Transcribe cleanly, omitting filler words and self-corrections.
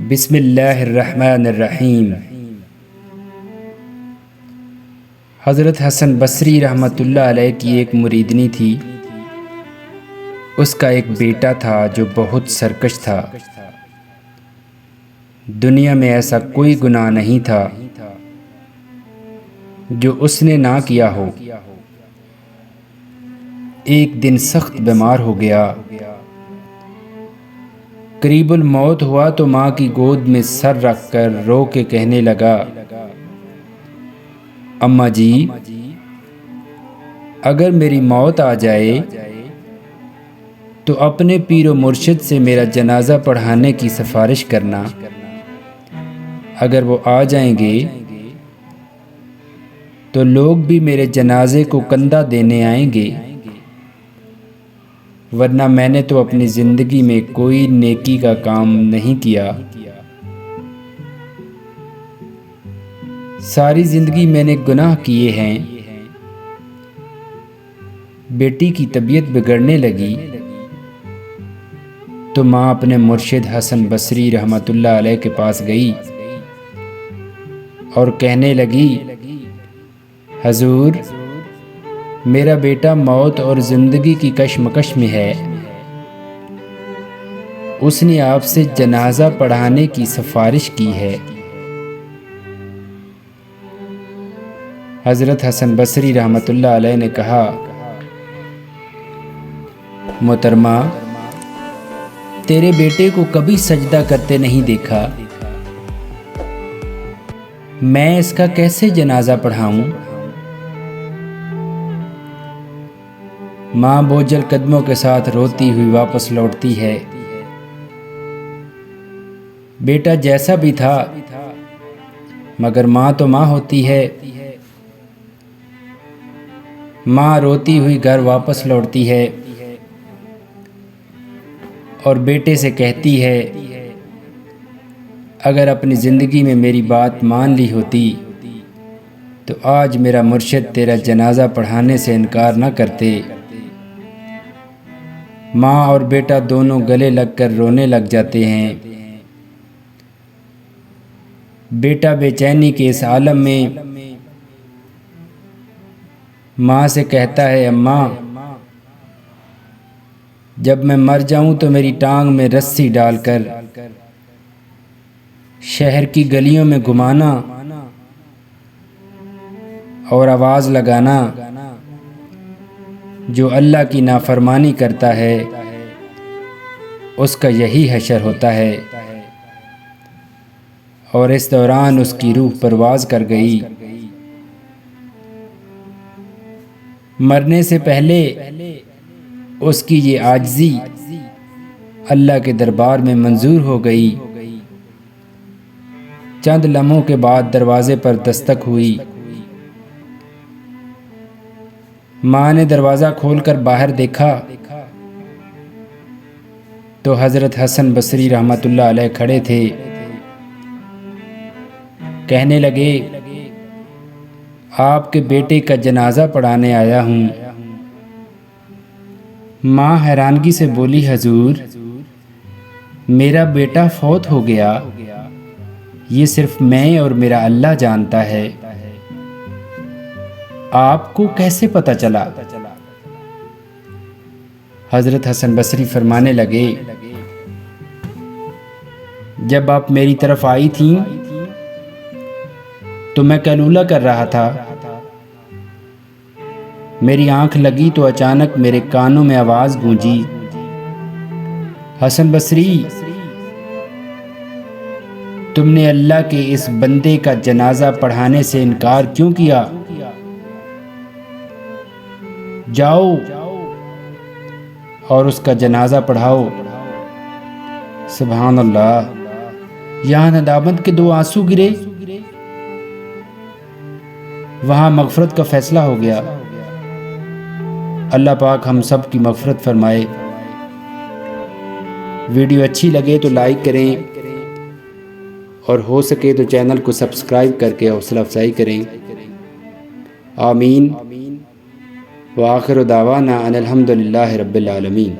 बिस्मिल्लाहिर्रहमानिर्रहीम। हज़रत हसन बसरी रहमतुल्लाह अलैह की एक मुरीदनी थी। उसका एक बेटा था जो बहुत सरकश था। दुनिया में ऐसा कोई गुनाह नहीं था जो उसने ना किया हो। एक दिन सख्त बीमार हो गया। करीबुल मौत हुआ तो माँ की गोद में सर रखकर रो के कहने लगा, अम्मा जी, अगर मेरी मौत आ जाए तो अपने पीर व मुर्शिद से मेरा जनाजा पढ़ाने की सिफारिश करना। अगर वो आ जाएंगे तो लोग भी मेरे जनाजे को कंधा देने आएंगे, वरना मैंने तो अपनी ज़िंदगी में कोई नेकी का काम नहीं किया। सारी ज़िंदगी मैंने गुनाह किए हैं। बेटी की तबीयत बिगड़ने लगी तो माँ अपने मुर्शिद हसन बसरी रहमतुल्लाह अलैह के पास गई और कहने लगी, हजूर, मेरा बेटा मौत और ज़िंदगी की कशमकश में है। उसने आपसे जनाजा पढ़ाने की सिफारिश की है। हज़रत हसन बसरी रहमतुल्लाह अलैह ने कहा, मोहतरमा, तेरे बेटे को कभी सजदा करते नहीं देखा। मैं इसका कैसे जनाजा पढ़ाऊं? माँ बोझल कदमों के साथ रोती हुई वापस लौटती है। बेटा जैसा भी था, मगर माँ तो माँ होती है। माँ रोती हुई घर वापस लौटती है और बेटे से कहती है, अगर अपनी ज़िंदगी में मेरी बात मान ली होती तो आज मेरा मुर्शिद तेरा जनाजा पढ़ाने से इनकार न करते। माँ और बेटा दोनों गले लगकर रोने लग जाते हैं। बेटा बेचैनी के इस आलम में माँ से कहता है, अम्मा, जब मैं मर जाऊं तो मेरी टांग में रस्सी डालकर शहर की गलियों में घुमाना और आवाज़ लगाना, जो अल्लाह की नाफरमानी करता है उसका यही हशर होता है। और इस दौरान उसकी रूह परवाज़ कर गई। मरने से पहले उसकी ये आजिज़ी अल्लाह के दरबार में मंजूर हो गई। चंद लम्हों के बाद दरवाजे पर दस्तक हुई। माँ ने दरवाज़ा खोलकर बाहर देखा तो हज़रत हसन बसरी रहमतुल्लाह अलैह खड़े थे। कहने लगे, आपके बेटे का जनाजा पढ़ाने आया हूँ। माँ हैरानगी से बोली, हजूर, मेरा बेटा फौत हो गया। ये सिर्फ मैं और मेरा अल्लाह जानता है। आपको कैसे पता चला? हज़रत हसन बसरी फरमाने लगे, जब आप मेरी तरफ आई थीं तो मैं कैलूला कर रहा था। मेरी आंख लगी तो अचानक मेरे कानों में आवाज़ गूंजी, हसन बसरी, तुमने अल्लाह के इस बंदे का जनाजा पढ़ाने से इनकार क्यों किया? जाओ और उसका जनाजा पढ़ाओ। सुभान अल्लाह। यहाँ नदामत के दो आंसू गिरे, वहाँ मगफरत का फैसला हो गया। अल्लाह पाक हम सब की मगफरत फरमाए। वीडियो अच्छी लगे तो लाइक करें और हो सके तो चैनल को सब्सक्राइब करके हौसला अफजाई करें। आमीन। व आखिर दावाना अनिल हम्दुलिल्लाहि रब्बिल आलमीन।